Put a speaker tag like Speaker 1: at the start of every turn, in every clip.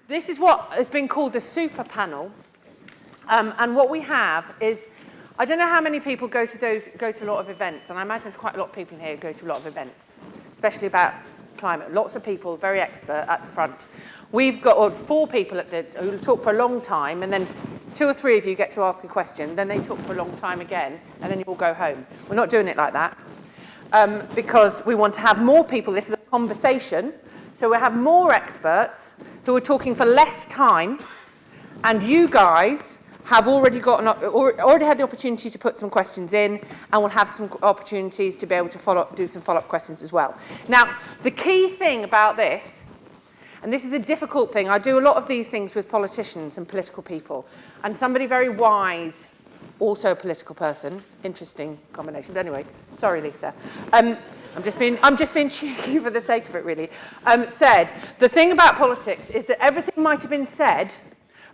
Speaker 1: This is what has been called the super panel. And what we have is, I don't know how many people go to a lot of events, and I imagine there's quite a lot of people in here who go to a lot of events, especially about climate. Lots of people, very expert at the front. We've got 4 people who talk for a long time, and then 2 or 3 of you get to ask a question, then they talk for a long time again, and then you all go home. We're not doing it like that, because we want to have more people. This is a conversation, so we have more experts who are talking for less time, and you guys have already had the opportunity to put some questions in, and we'll have some opportunities to be able to do some follow-up questions as well. Now, the key thing about this, and this is a difficult thing, I do a lot of these things with politicians and political people, and somebody very wise, also a political person, interesting combination, but anyway, sorry Lisa, I'm just being cheeky for the sake of it really, said, the thing about politics is that everything might have been said,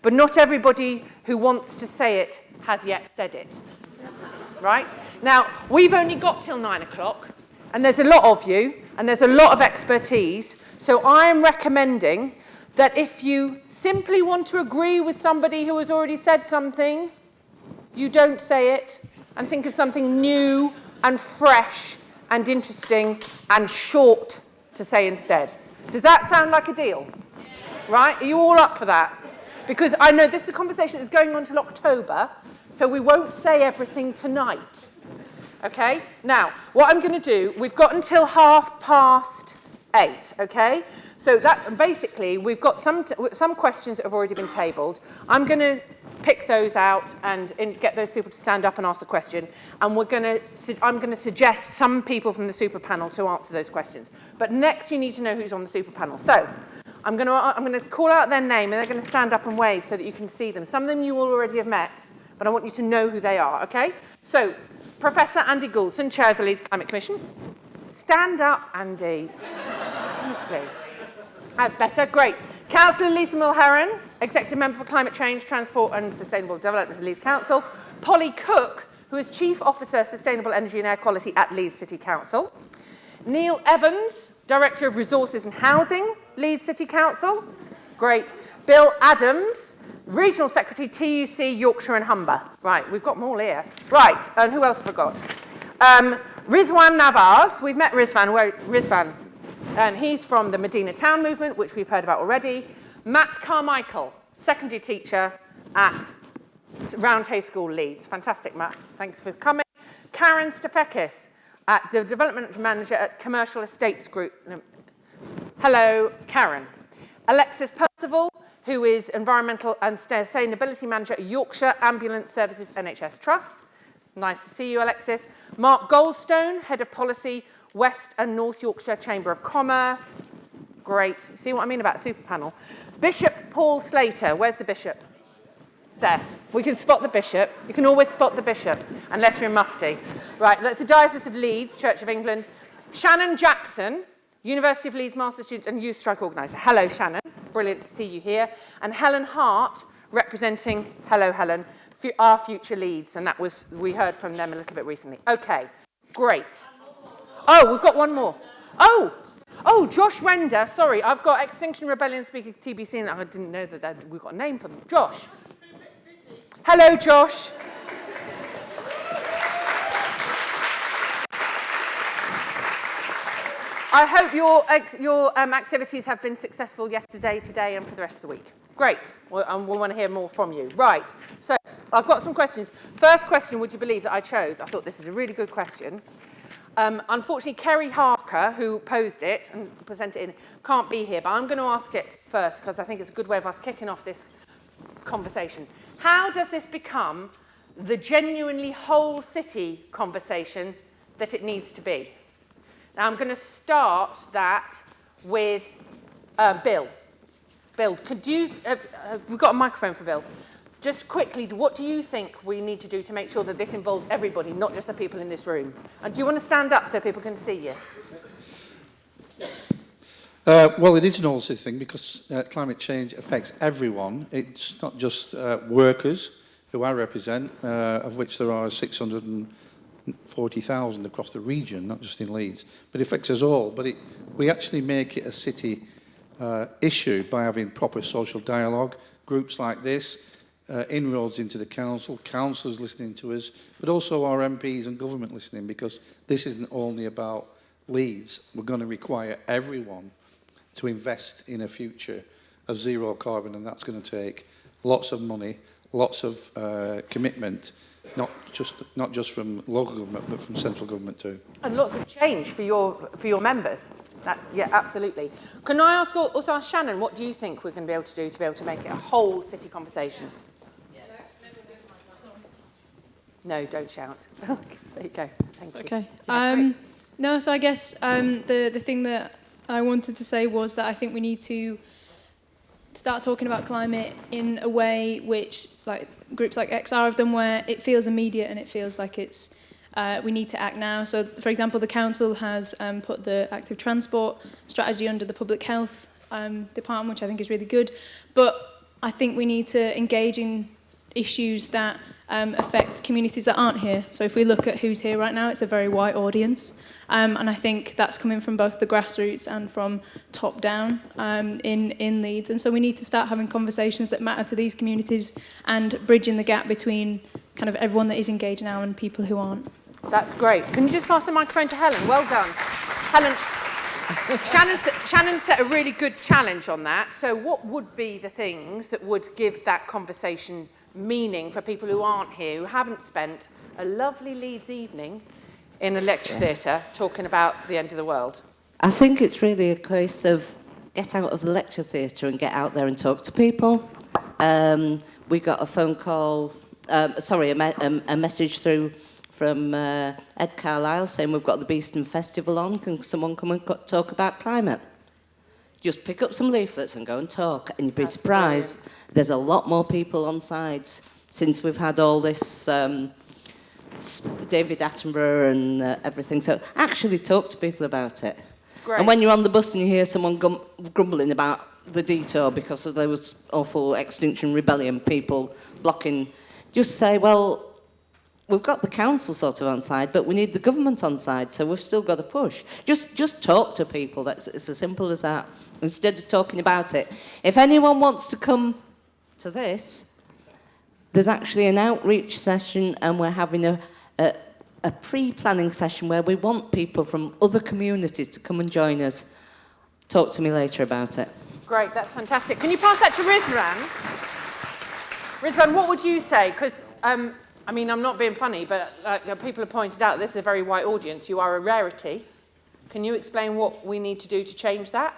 Speaker 1: but not everybody who wants to say it has yet said it, right? Now, we've only got till 9 o'clock, and there's a lot of you, and there's a lot of expertise, so I am recommending that if you simply want to agree with somebody who has already said something, you don't say it, and think of something new and fresh and interesting and short to say instead. Does that sound like a deal? Right? Are you all up for that? Because I know this is a conversation that's going on till October, so we won't say everything tonight. Okay? Now, what I'm going to do, we've got until 8:30, okay? So that basically, we've got some questions that have already been tabled. I'm going to pick those out and get those people to stand up and ask the question. And I'm going to suggest some people from the super panel to answer those questions. But next, you need to know who's on the super panel. So I'm going to call out their name, and they're going to stand up and wave so that you can see them. Some of them you will already have met, but I want you to know who they are, okay? So, Professor Andy Goulson, Chair of the Leeds Climate Commission. Stand up, Andy. Honestly. That's better, great. Councillor Lisa Mulheron, Executive Member for Climate Change, Transport and Sustainable Development at Leeds Council. Polly Cook, who is Chief Officer, Sustainable Energy and Air Quality at Leeds City Council. Neil Evans, Director of Resources and Housing, Leeds City Council. Great. Bill Adams, Regional Secretary, TUC, Yorkshire and Humber. Right, we've got them all here. Right, and who else have I got? Rizwan Navaz, we've met Rizwan, and he's from the Medina Town Movement, which we've heard about already. Matt Carmichael, secondary teacher at Roundhay School, Leeds. Fantastic, Matt. Thanks for coming. Karen Stefekis, the Development Manager at Commercial Estates Group. Hello, Karen. Alexis Percival, who is Environmental and Sustainability Manager at Yorkshire Ambulance Services NHS Trust. Nice to see you, Alexis. Mark Goldstone, Head of Policy, West and North Yorkshire Chamber of Commerce. Great. See what I mean about super panel. Bishop Paul Slater. Where's the bishop? There. We can spot the bishop. You can always spot the bishop, unless you're in mufti. Right, that's the Diocese of Leeds, Church of England. Shannon Jackson, University of Leeds Master Students and Youth Strike Organiser. Hello, Shannon. Brilliant to see you here. And Helen Hart, representing, hello, Helen, our Future Leeds. And we heard from them a little bit recently. Okay, great. Oh, we've got one more. Oh, Josh Render. Sorry, I've got Extinction Rebellion speaking TBC, and I didn't know that we've got a name for them. Josh. Hello, Josh. I hope your activities have been successful yesterday, today, and for the rest of the week. Great. And we want to hear more from you. Right. So I've got some questions. First question, would you believe that I chose? I thought this is a really good question. Unfortunately, Kerry Harker, who posed it and presented it in, can't be here, but I'm going to ask it first because I think it's a good way of us kicking off this conversation. How does this become the genuinely whole city conversation that it needs to be? Now, I'm going to start that with Bill. Bill, could you, we've got a microphone for Bill. Just quickly, what do you think we need to do to make sure that this involves everybody, not just the people in this room? And do you want to stand up so people can see you?
Speaker 2: Well, it is an all-city thing because climate change affects everyone. It's not just workers, who I represent, of which there are 640,000 across the region, not just in Leeds, but it affects us all. But we actually make it a city issue by having proper social dialogue, groups like this, inroads into the council, councillors listening to us, but also our MPs and government listening, because this isn't only about Leeds. We're going to require everyone to invest in a future of zero carbon, and that's going to take lots of money, lots of commitment, not just from local government, but from central government too. And
Speaker 1: lots of change for your members. Yeah, absolutely. Can I also ask Shannon, what do you think we're going to be able to do to be able to make it a whole city conversation? No, don't shout. There you go. Thank you.
Speaker 3: Okay.
Speaker 1: Yeah,
Speaker 3: no, so I guess the thing that I wanted to say was that I think we need to start talking about climate in a way which, like groups like XR have done, where it feels immediate and it feels like it's we need to act now. So, for example, the council has put the active transport strategy under the public health department, which I think is really good. But I think we need to engage in issues that affect communities that aren't here. So if we look at who's here right now, it's a very white audience. And I think that's coming from both the grassroots and from top down in Leeds. And so we need to start having conversations that matter to these communities and bridging the gap between kind of everyone that is engaged now and people who aren't.
Speaker 1: That's great. Can you just pass the microphone to Helen? Well done. Helen, Shannon set a really good challenge on that. So what would be the things that would give that conversation meaning for people who aren't here, who haven't spent a lovely Leeds evening in a lecture theatre talking about the end of the world?
Speaker 4: I think it's really a case of get out of the lecture theatre and get out there and talk to people. We got a phone call, a message through from Ed Carlisle saying we've got the Beeston Festival on. Can someone come and talk about climate? Just pick up some leaflets and go and talk, and you'd be surprised. Brilliant. There's a lot more people on side since we've had all this David Attenborough and everything. So actually talk to people about it. Great. And when you're on the bus and you hear someone grumbling about the detour because of those awful Extinction Rebellion people blocking, just say, well, we've got the council sort of on side, but we need the government on side, so we've still got to push. Just talk to people. It's as simple as that, instead of talking about it. If anyone wants to come to this, there's actually an outreach session, and we're having a pre-planning session where we want people from other communities to come and join us. Talk to me later about it.
Speaker 1: Great, that's fantastic. Can you pass that to Rizwan? Rizwan, what would you say? Because I mean, I'm not being funny, but people have pointed out this is a very white audience. You are a rarity. Can you explain what we need to do to change that?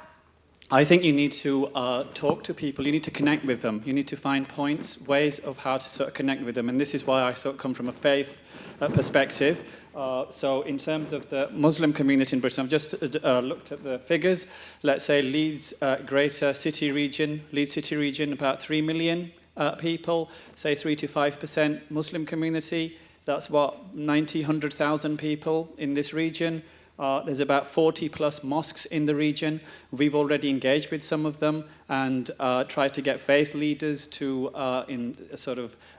Speaker 5: I think you need to talk to people. You need to connect with them. You need to find points, ways of how to sort of connect with them. And this is why I sort of come from a faith perspective. So in terms of the Muslim community in Britain, I've just looked at the figures. Let's say Leeds Greater City Region, Leeds City Region, about 3 million. People, say 3 to 5% Muslim community. That's what, 100,000 people in this region. There's about 40 plus mosques in the region. We've already engaged with some of them and tried to get faith leaders to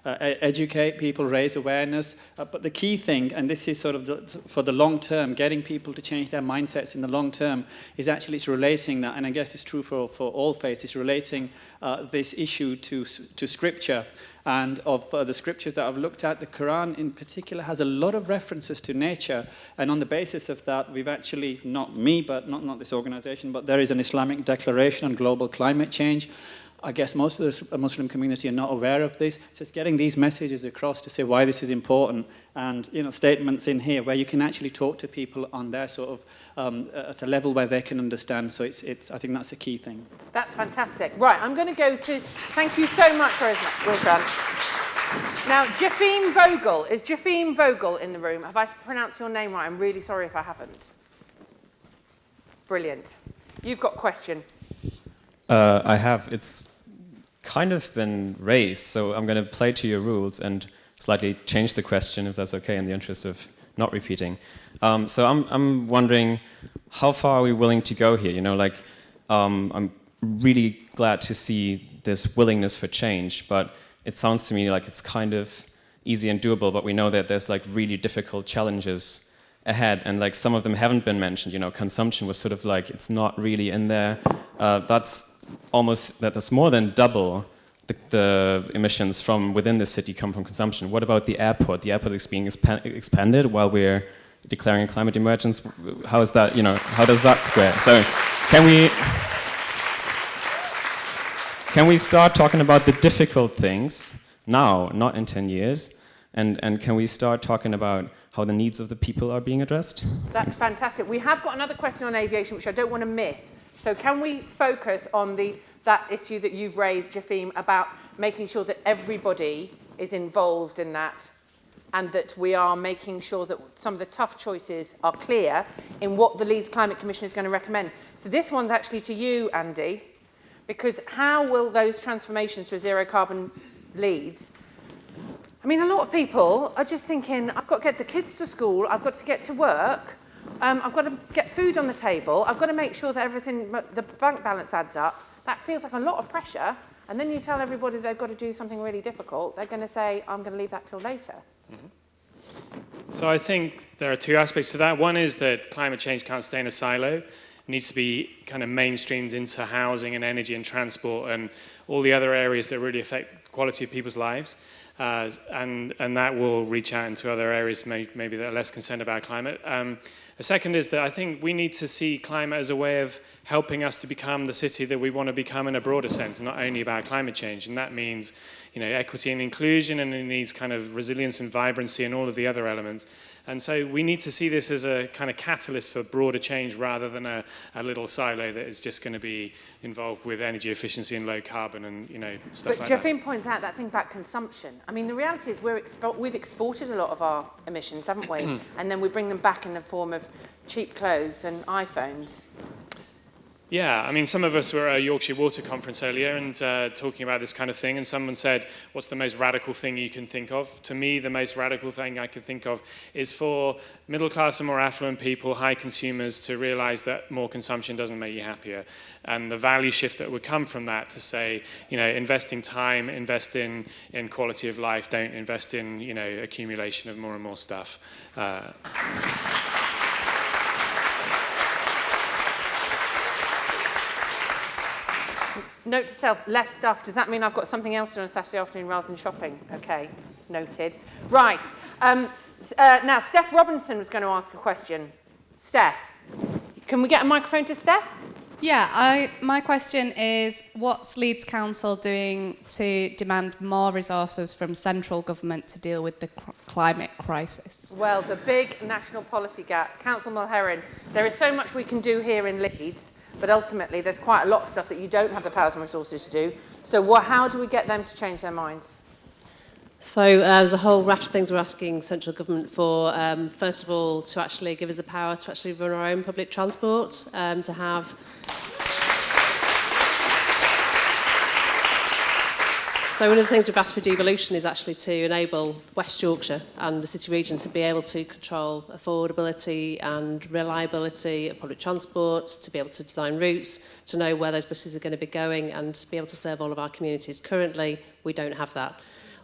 Speaker 5: educate people, raise awareness. But the key thing, and this is sort of for the long term, getting people to change their mindsets in the long term, is actually it's relating that, and I guess it's true for all faiths, it's relating this issue to scripture. And of the scriptures that I've looked at, the Quran in particular has a lot of references to nature. And on the basis of that, we've actually, not me, but not this organization, but there is an Islamic Declaration on Global Climate Change. I guess most of the Muslim community are not aware of this. So it's getting these messages across to say why this is important, and statements in here where you can actually talk to people on their sort of at a level where they can understand. So it's I think that's a key thing.
Speaker 1: That's fantastic. Right, I'm going to go to. Thank you so much, Rizwan. Now, Jafim Vogel. Is Jafim Vogel in the room? Have I pronounced your name right? I'm really sorry if I haven't. Brilliant. You've got a question.
Speaker 6: I have. It's kind of been raised, so I'm going to play to your rules and slightly change the question, if that's okay, in the interest of not repeating. So I'm wondering, how far are we willing to go here? I'm really glad to see this willingness for change, but it sounds to me like it's kind of easy and doable, but we know that there's really difficult challenges ahead, and some of them haven't been mentioned. Consumption was sort of it's not really in there. that's more than double the emissions from within the city come from consumption. What about the airport? The airport is being expanded while we're declaring a climate emergency. How is that, how does that square? So can we start talking about the difficult things now, not in 10 years? And can we start talking about how the needs of the people are being addressed?
Speaker 1: That's fantastic. We have got another question on aviation, which I don't want to miss. So can we focus on that issue that you've raised, Jafim, about making sure that everybody is involved in that, and that we are making sure that some of the tough choices are clear in what the Leeds Climate Commission is going to recommend? So this one's actually to you, Andy, because how will those transformations to a zero carbon Leeds? I mean, a lot of people are just thinking, I've got to get the kids to school, I've got to get to work, I've got to get food on the table, I've got to make sure that everything, the bank balance adds up. That feels like a lot of pressure. And then you tell everybody they've got to do something really difficult, they're going to say, I'm going to leave that till later.
Speaker 7: Mm-hmm. So I think there are two aspects to that. One is that climate change can't stay in a silo. It needs to be kind of mainstreamed into housing and energy and transport and all the other areas that really affect the quality of people's lives. And that will reach out into other areas maybe that are less concerned about climate. The second is that I think we need to see climate as a way of helping us to become the city that we want to become in a broader sense, not only about climate change. And that means, equity and inclusion, and it needs kind of resilience and vibrancy and all of the other elements. And so we need to see this as a kind of catalyst for broader change rather than a little silo that is just going to be involved with energy efficiency and low carbon and, stuff like that.
Speaker 1: But Jafim pointed out that thing about consumption. I mean, the reality is we've exported a lot of our emissions, haven't we? And then we bring them back in the form of cheap clothes and iPhones.
Speaker 7: Yeah, I mean, some of us were at a Yorkshire Water Conference earlier and talking about this kind of thing, and someone said, what's the most radical thing you can think of? To me, the most radical thing I can think of is for middle class and more affluent people, high consumers, to realise that more consumption doesn't make you happier. And the value shift that would come from that to say, invest in time, invest in quality of life, don't invest in, accumulation of more and more stuff.
Speaker 1: Note to self, less stuff. Does that mean I've got something else on a Saturday afternoon rather than shopping? Okay, noted. Right. Now, Steph Robinson was going to ask a question. Steph, can we get a microphone to Steph?
Speaker 8: Yeah, my question is, what's Leeds Council doing to demand more resources from central government to deal with the climate crisis?
Speaker 1: Well, the big national policy gap. Councillor Mulheron, there is so much we can do here in Leeds, but ultimately there's quite a lot of stuff that you don't have the powers and resources to do. So how do we get them to change their minds?
Speaker 9: So there's a whole raft of things we're asking central government for. First of all, to actually give us the power to actually run our own public transport, to have... So one of the things we've asked for devolution is actually to enable West Yorkshire and the City region to be able to control affordability and reliability of public transport, to be able to design routes, to know where those buses are going to be going and to be able to serve all of our communities. Currently, we don't have that.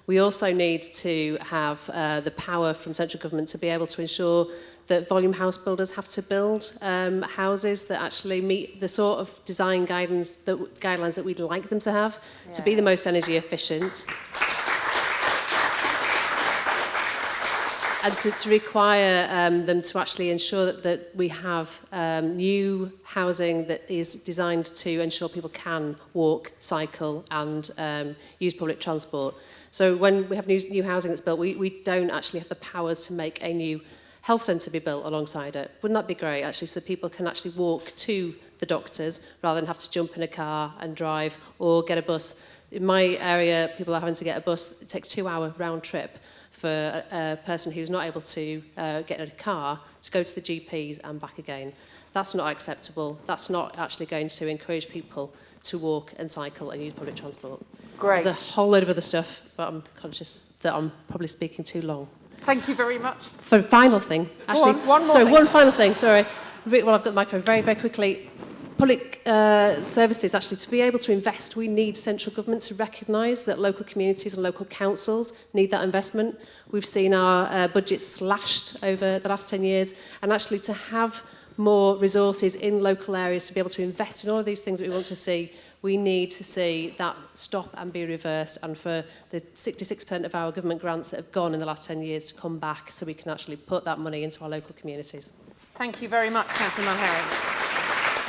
Speaker 9: We also need to have the power from central government to be able to ensure that volume house builders have to build houses that actually meet the sort of design guidelines that we'd like them to have to be the most energy efficient. And to require them to actually ensure that we have new housing that is designed to ensure people can walk, cycle and use public transport. So when we have new housing that's built, we don't actually have the powers to make a new health centre be built alongside it. Wouldn't that be great, actually, so people can actually walk to the doctors rather than have to jump in a car and drive or get a bus? In my area, people are having to get a bus. It takes a 2-hour round trip for a person who's not able to get in a car to go to the GPs and back again. That's not acceptable. That's not actually going to encourage people to walk and cycle and use public transport.
Speaker 1: Great.
Speaker 9: There's a whole load of other stuff, but I'm conscious that I'm probably speaking too long.
Speaker 1: Thank you very much.
Speaker 9: For a final thing, actually,
Speaker 1: one more thing.
Speaker 9: One final thing, sorry. Well, I've got the microphone very, very quickly. Public services, actually, to be able to invest, we need central government to recognise that local communities and local councils need that investment. We've seen our budgets slashed over the last 10 years, and actually to have more resources in local areas to be able to invest in all of these things that we want to see, we need to see that stop and be reversed, and for the 66% of our government grants that have gone in the last 10 years to come back so we can actually put that money into our local communities.
Speaker 1: Thank you very much, Councillor Mulherring.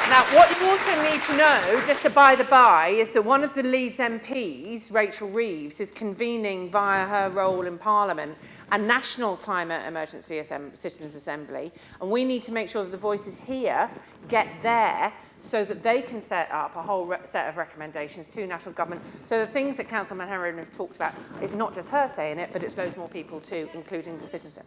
Speaker 1: Now, what you also need to know, just to by the by, is that one of the Leeds MPs, Rachel Reeves, is convening via her role in Parliament a National Climate Emergency Citizens Assembly, and we need to make sure that the voices here get there so that they can set up a whole set of recommendations to national government. So the things that Councillor Mulherring has talked about is not just her saying it, but it's loads more people too, including the citizens.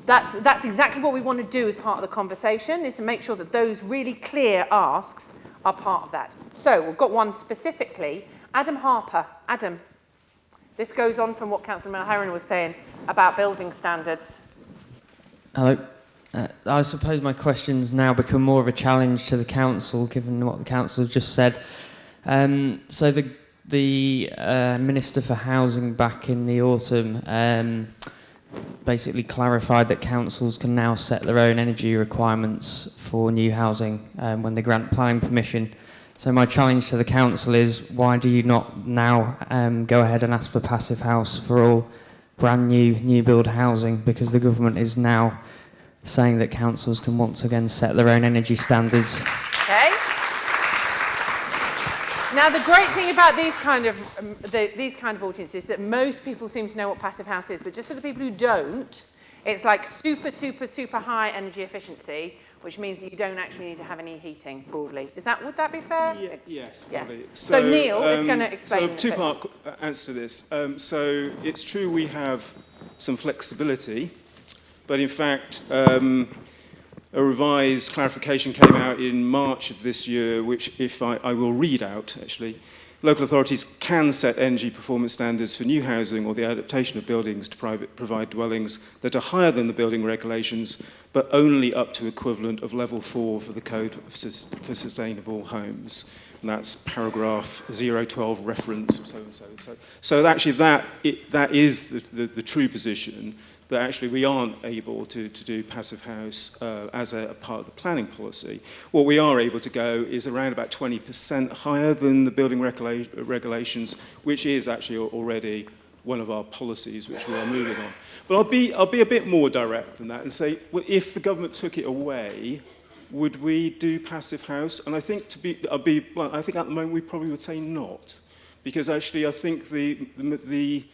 Speaker 1: That's exactly what we want to do as part of the conversation, is to make sure that those really clear asks are part of that. So we've got one specifically. Adam Harper. Adam, this goes on from what Councillor Mulherring was saying about building standards.
Speaker 10: Hello. I suppose my questions now become more of a challenge to the council, given what the council just said. So the Minister for Housing back in the autumn basically clarified that councils can now set their own energy requirements for new housing when they grant planning permission. So my challenge to the council is, why do you not now go ahead and ask for passive house for all brand new build housing? Because the government is now saying that councils can once again set their own energy standards.
Speaker 1: Okay. Now, the great thing about these kind of audiences is that most people seem to know what passive house is, but just for the people who don't, it's like super high energy efficiency, which means that you don't actually need to have any heating broadly. Would that be fair?
Speaker 11: Yeah, yes, probably.
Speaker 1: Yeah. So Neil is going to explain.
Speaker 11: So two-part answer to this. So it's true we have some flexibility, but in fact, a revised clarification came out in March of this year, which, if I will read out, actually, local authorities can set energy performance standards for new housing or the adaptation of buildings to provide dwellings that are higher than the building regulations, but only up to equivalent of level 4 for the Code for Sustainable Homes. And that's paragraph 012 reference, so. So actually that is the true position, that actually we aren't able to do passive house as a part of the planning policy. What we are able to go is around about 20% higher than the building regulations, which is actually already one of our policies which we are moving on. But I'll be a bit more direct than that and say, well, if the government took it away, would we do passive house? And I think I'll be blunt, I think at the moment we probably would say not, because actually I think the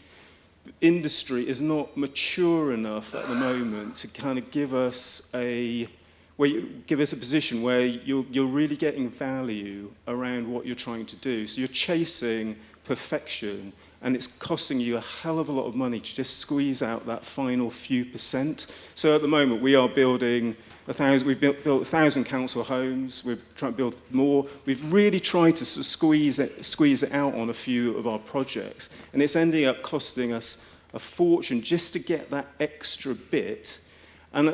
Speaker 11: industry is not mature enough at the moment to kind of give us a position where you're really getting value around what you're trying to do. So you're chasing perfection, and it's costing you a hell of a lot of money to just squeeze out that final few percent. So at the moment we are building we've built 1,000 council homes. We're trying to build more. We've really tried to sort of squeeze it out on a few of our projects, and it's ending up costing us a fortune just to get that extra bit. And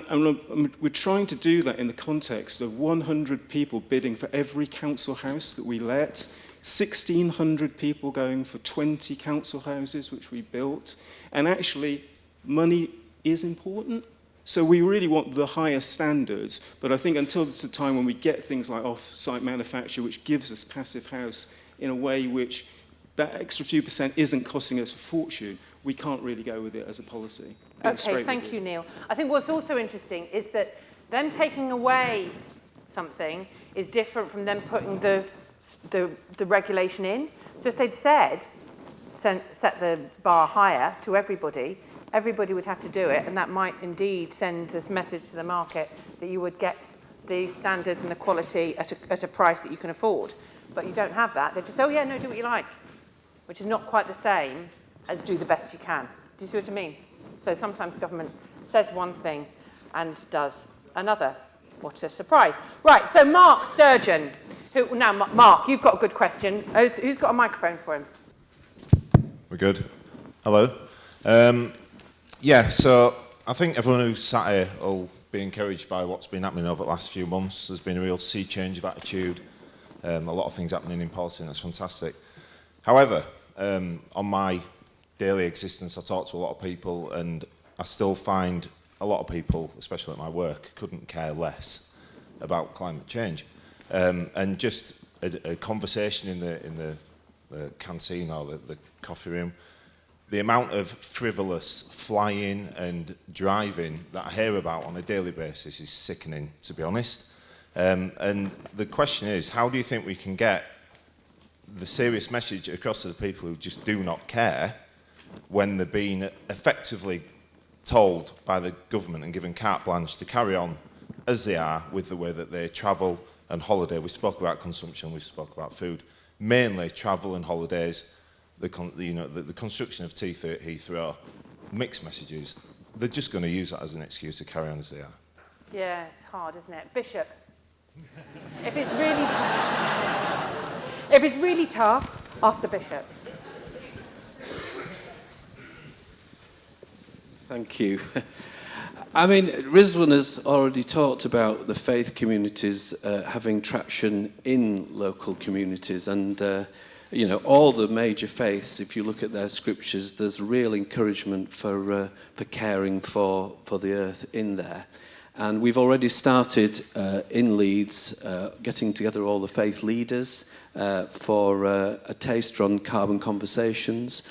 Speaker 11: we're trying to do that in the context of 100 people bidding for every council house that we let, 1,600 people going for 20 council houses which we built, and actually money is important. So we really want the highest standards, but I think until there's a time when we get things like off-site manufacture, which gives us passive house in a way which that extra few percent isn't costing us a fortune, we can't really go with it as a policy.
Speaker 1: Okay, thank you, Neil. I think what's also interesting is that them taking away something is different from them putting the regulation in. So if they'd said, set the bar higher to everybody would have to do it, and that might indeed send this message to the market that you would get the standards and the quality at a price that you can afford. But you don't have that. They just, oh yeah, no, do what you like, which is not quite the same as do the best you can. Do you see what I mean? So sometimes government says one thing and does another. What a surprise. Right, so Mark Sturgeon. Mark, you've got a good question. Who's got a microphone for him?
Speaker 12: We're good. Hello. Yeah, so I think everyone who's sat here will be encouraged by what's been happening over the last few months. There's been a real sea change of attitude, a lot of things happening in policy, and that's fantastic. However, on my daily existence, I talk to a lot of people, and I still find a lot of people, especially at my work, couldn't care less about climate change. And just a conversation in the canteen or the coffee room, the amount of frivolous flying and driving that I hear about on a daily basis is sickening, to be honest. And the question is, how do you think we can get the serious message across to the people who just do not care when they're being effectively told by the government and given carte blanche to carry on as they are with the way that they travel and holiday? We spoke about consumption, we spoke about food, mainly travel and holidays, the construction of Heathrow, mixed messages. They're just going to use that as an excuse to carry on as they are.
Speaker 1: Yeah, it's hard, isn't it? Bishop, if it's really tough, ask the Bishop.
Speaker 13: Thank you. I mean, Rizwan has already talked about the faith communities having traction in local communities, and you know, all the major faiths, if you look at their scriptures, there's real encouragement for caring for the earth in there. And we've already started in Leeds getting together all the faith leaders for a taster on carbon conversations.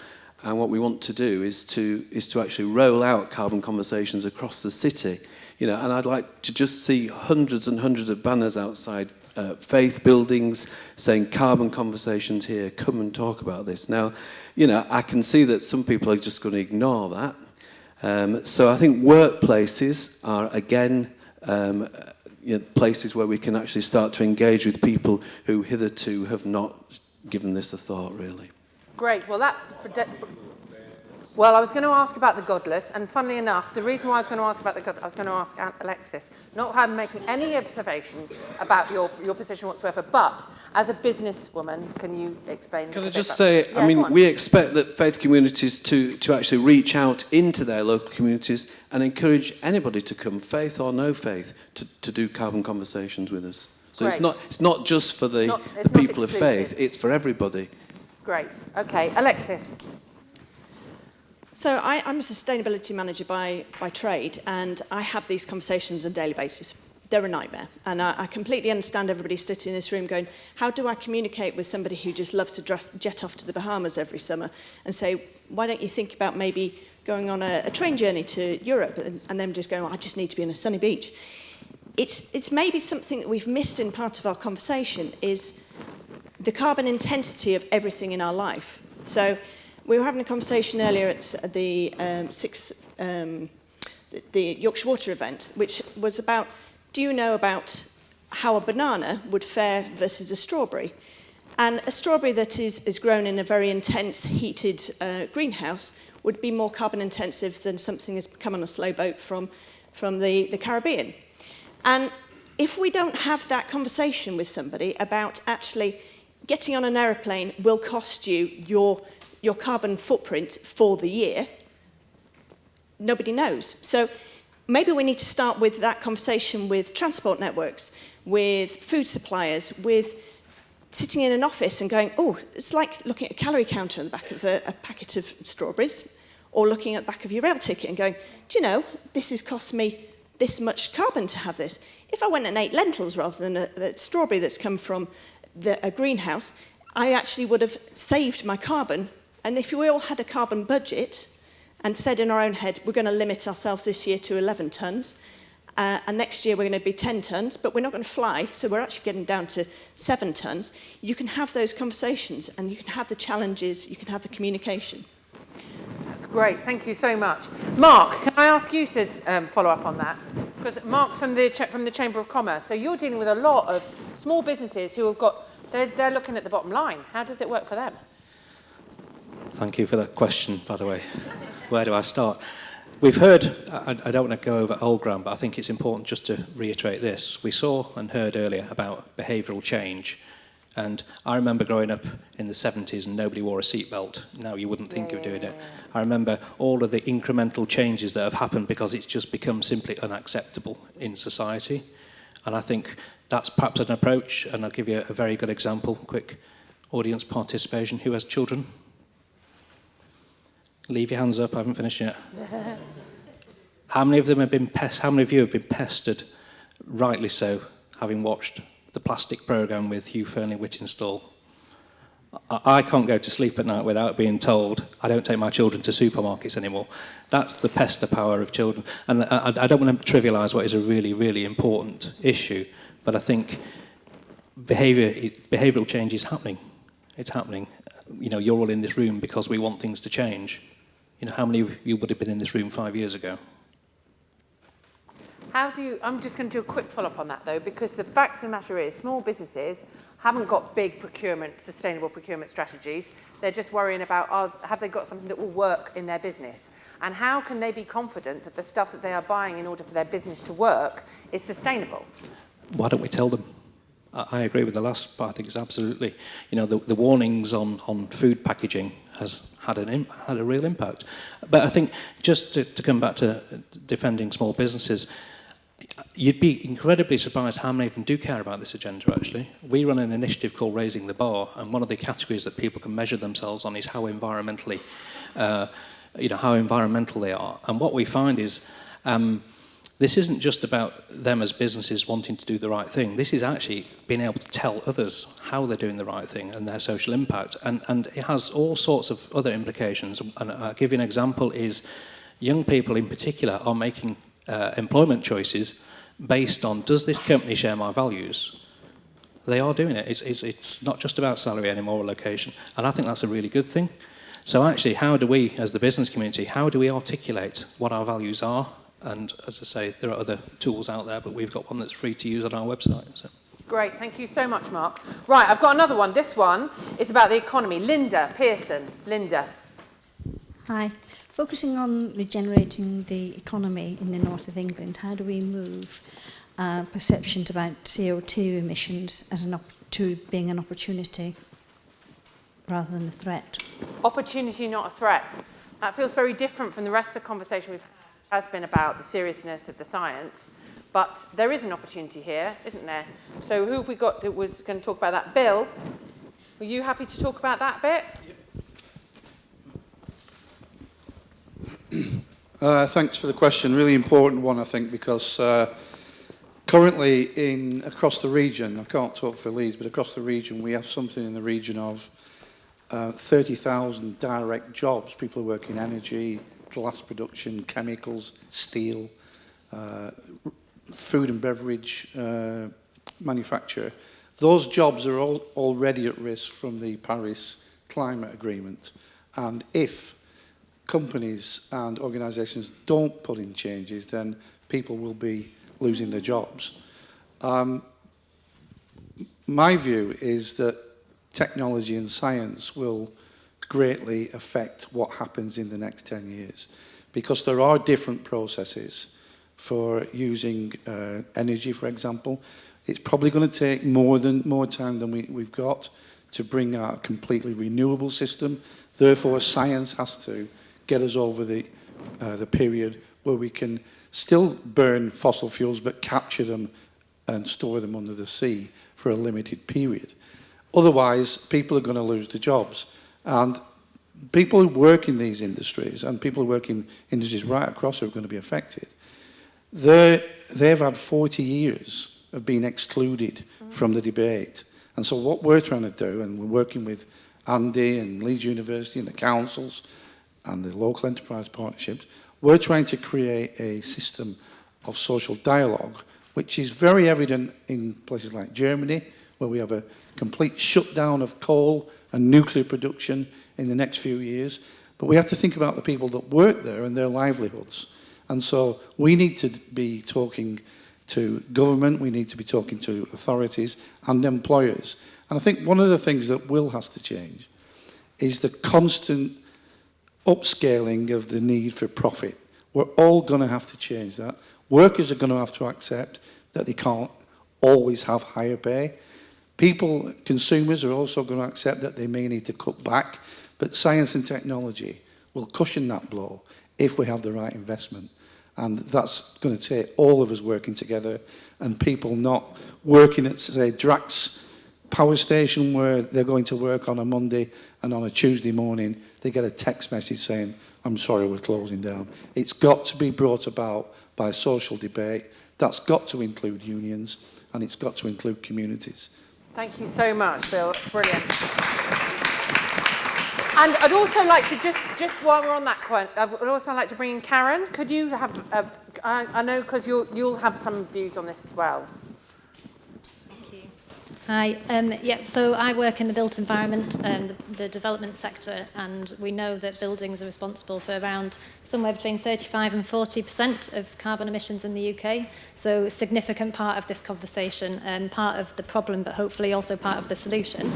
Speaker 13: And what we want to do is to actually roll out carbon conversations across the city. You know, and I'd like to just see hundreds and hundreds of banners outside faith buildings saying carbon conversations here, come and talk about this. Now, you know, I can see that some people are just going to ignore that. So I think workplaces are, again, you know, places where we can actually start to engage with people who hitherto have not given this a thought, really.
Speaker 1: Great. Well, I was going to ask about the godless, and funnily enough, the reason why I was going to ask about the godless, I was going to ask Alexis, not her making any observation about your position whatsoever, but as a businesswoman, can you explain?
Speaker 13: Can I just say, I mean, we expect that faith communities to actually reach out into their local communities and encourage anybody to come, faith or no faith, to do carbon conversations with us. So it's not just for the people of faith, it's for everybody.
Speaker 1: Great. Okay, Alexis.
Speaker 14: So I'm a sustainability manager by trade, and I have these conversations on a daily basis. They're a nightmare. And I completely understand everybody sitting in this room going, how do I communicate with somebody who just loves to jet off to the Bahamas every summer and say, why don't you think about maybe going on a train journey to Europe, and them just going, I just need to be on a sunny beach. It's maybe something that we've missed in part of our conversation is the carbon intensity of everything in our life. So we were having a conversation earlier at the Yorkshire Water event, which was about, do you know about how a banana would fare versus a strawberry? And a strawberry that is grown in a very intense, heated greenhouse would be more carbon intensive than something that's come on a slow boat from the Caribbean. And if we don't have that conversation with somebody about actually getting on an aeroplane will cost you your carbon footprint for the year, nobody knows. So maybe we need to start with that conversation with transport networks, with food suppliers, with sitting in an office and going, oh, it's like looking at a calorie counter on the back of a packet of strawberries, or looking at the back of your rail ticket and going, do you know, this has cost me this much carbon to have this. If I went and ate lentils rather than a strawberry that's come from a greenhouse, I actually would have saved my carbon. And if we all had a carbon budget and said in our own head, we're going to limit ourselves this year to 11 tonnes, and next year we're going to be 10 tonnes, but we're not going to fly, so we're actually getting down to 7 tonnes, you can have those conversations and you can have the challenges, you can have the communication.
Speaker 1: That's great, thank you so much. Mark, can I ask you to follow up on that? Because Mark's from the Chamber of Commerce, so you're dealing with a lot of small businesses who have got, they're looking at the bottom line. How does it work for them?
Speaker 15: Thank you for that question, by the way. Where do I start? We've heard, I don't want to go over old ground, but I think it's important just to reiterate this. We saw and heard earlier about behavioural change. And I remember growing up in the 70s and nobody wore a seatbelt. Now you wouldn't think of doing it. I remember all of the incremental changes that have happened because it's just become simply unacceptable in society. And I think that's perhaps an approach, and I'll give you a very good example, quick audience participation. Who has children? Leave your hands up, I haven't finished yet. How many of them have been how many of you have been pestered, rightly so, having watched the plastic programme with Hugh Fearnley-Whittinstall? I can't go to sleep at night without being told I don't take my children to supermarkets anymore. That's the pester power of children. And I don't want to trivialise what is a really, really important issue, but I think behavioural change is happening. It's happening. You know, you're all in this room because we want things to change. You know, how many of you would have been in this room 5 years ago?
Speaker 1: I'm just going to do a quick follow-up on that, though, because the fact of the matter is small businesses haven't got big sustainable procurement strategies. They're just worrying about, have they got something that will work in their business? And how can they be confident that the stuff that they are buying in order for their business to work is sustainable?
Speaker 15: Why don't we tell them? I agree with the last part. I think it's absolutely, you know, the warnings on food packaging has had a real impact. But I think just to come back to defending small businesses, you'd be incredibly surprised how many of them do care about this agenda, actually. We run an initiative called Raising the Bar, and one of the categories that people can measure themselves on is how environmentally, how environmental they are. And what we find is this isn't just about them as businesses wanting to do the right thing. This is actually being able to tell others how they're doing the right thing and their social impact. And it has all sorts of other implications. And I'll give you an example is young people in particular are making employment choices based on, does this company share my values? They are doing it. It's not just about salary anymore or location. And I think that's a really good thing. So actually, how do we, as the business community, how do we articulate what our values are? And as I say, there are other tools out there, but we've got one that's free to use on our website. So.
Speaker 1: Great, thank you so much, Mark. Right, I've got another one. This one is about the economy. Linda Pearson. Linda.
Speaker 16: Hi. Focusing on regenerating the economy in the north of England, how do we move perceptions about CO2 emissions as to being an opportunity rather than a threat? Opportunity, not a threat. That feels very different from the rest of the conversation we've had. Has been about the seriousness of the science, but there is an opportunity here, isn't there? So who have we got that was going to talk about that? Bill, were you happy to talk about that bit?
Speaker 2: Thanks for the question. Really important one, I think, because currently across the region, I can't talk for Leeds, but across the region, we have something in the region of 30,000 direct jobs. People who work in energy, glass production, chemicals, steel, food and beverage manufacture. Those jobs are all already at risk from the Paris Climate Agreement. And if companies and organisations don't put in changes, then people will be losing their jobs. My view is that technology and science will greatly affect what happens in the next 10 years, because there are different processes for using energy, for example. It's probably going to take more time than we've got to bring out a completely renewable system. Therefore, science has to get us over the period where we can still burn fossil fuels but capture them and store them under the sea for a limited period. Otherwise, people are going to lose their jobs. And people who work in these industries and people who work in industries right across are going to be affected. They've had 40 years of being excluded from the debate. And so what we're trying to do, and we're working with Andy and Leeds University and the councils and the local enterprise partnerships, we're trying to create a system of social dialogue, which is very evident in places like Germany, where we have a complete shutdown of coal and nuclear production in the next few years. But we have to think about the people that work there and their livelihoods. And so we need to be talking to government, we need to be talking to authorities and employers. And I think one of the things that will have to change is the constant upscaling of the need for profit. We're all going to have to change that. Workers are going to have to accept that they can't always have higher pay. People, consumers, are also going to accept that they may need to cut back, but science and technology will cushion that blow if we have the right investment. And that's going to take all of us working together and people not working at, say, Drax power station where they're going to work on a Monday and on a Tuesday morning they get a text message saying, I'm sorry, we're closing down. It's got to be brought about by social debate. That's got to include unions, and it's got to include communities.
Speaker 1: Thank you so much, Bill. That's brilliant. And I'd also like to just while we're on that point, I'd also like to bring in Karen. Could you have? I know because you'll have some views on this as well.
Speaker 17: Hi, so I work in the built environment, the development sector, and we know that buildings are responsible for around somewhere between 35 and 40% of carbon emissions in the UK. So a significant part of this conversation, part of the problem, but hopefully also part of the solution.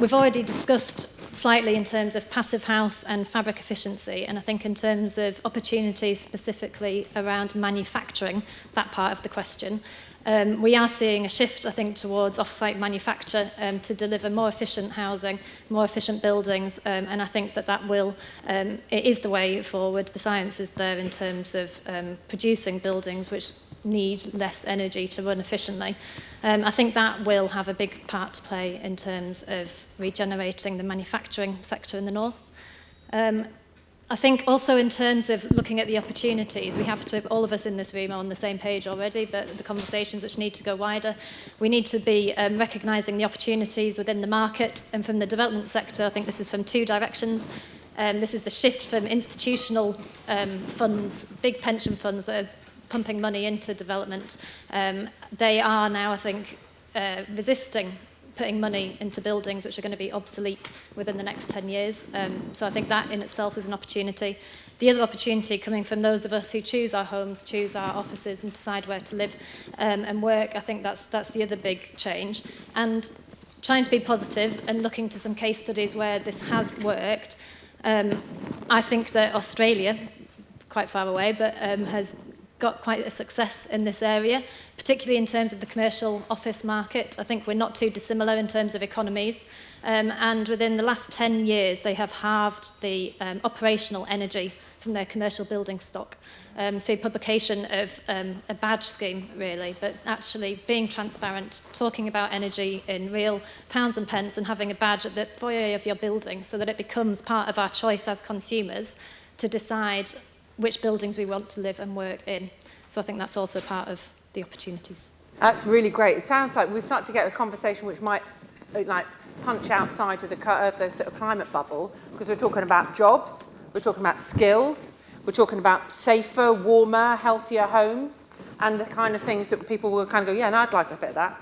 Speaker 17: We've already discussed slightly in terms of passive house and fabric efficiency, and I think in terms of opportunities specifically around manufacturing, that part of the question. We are seeing a shift, I think, towards off-site manufacture to deliver more efficient housing, more efficient buildings, and I think that will, it is the way forward. The science is there in terms of producing buildings which need less energy to run efficiently. I think that will have a big part to play in terms of regenerating the manufacturing sector in the north. I think also in terms of looking at the opportunities, we have to, all of us in this room are on the same page already, but the conversations which need to go wider, we need to be recognising the opportunities within the market, and from the development sector, I think this is from two directions. This is the shift from institutional funds, big pension funds that are pumping money into development. They are now, I think, resisting putting money into buildings which are going to be obsolete within the next 10 years. So I think that in itself is an opportunity. The other opportunity coming from those of us who choose our homes, choose our offices and decide where to live and work, I think that's the other big change. And trying to be positive and looking to some case studies where this has worked, I think that Australia, quite far away, but has got quite a success in this area, particularly in terms of the commercial office market. I think we're not too dissimilar in terms of economies. And within the last 10 years, they have halved the operational energy from their commercial building stock through publication of a badge scheme, really, but actually being transparent, talking about energy in real pounds and pence and having a badge at the foyer of your building so that it becomes part of our choice as consumers to decide which buildings we want to live and work in. So I think that's also part of the opportunities.
Speaker 1: That's really great. It sounds like we start to get a conversation which might like punch outside of the sort of climate bubble, because we're talking about jobs, we're talking about skills, we're talking about safer, warmer, healthier homes, and the kind of things that people will kind of go, yeah, and I'd like a bit of that.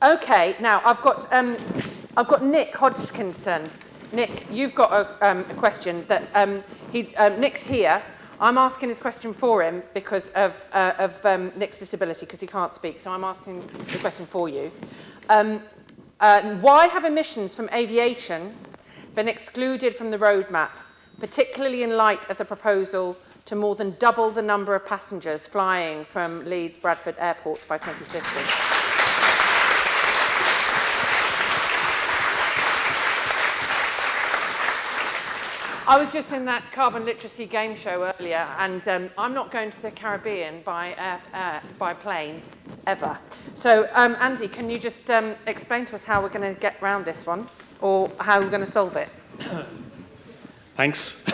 Speaker 1: Okay, now I've got Nick Hodgkinson. Nick, you've got a question that Nick's here. I'm asking his question for him because of Nick's disability, because he can't speak, so I'm asking the question for you. Why have emissions from aviation been excluded from the roadmap, particularly in light of the proposal to more than double the number of passengers flying from Leeds Bradford Airport by 2050? I was just in that carbon literacy game show earlier, and I'm not going to the Caribbean by plane ever. So, Andy, can you just explain to us how we're going to get around this one, or how we're going to solve it?
Speaker 7: Thanks.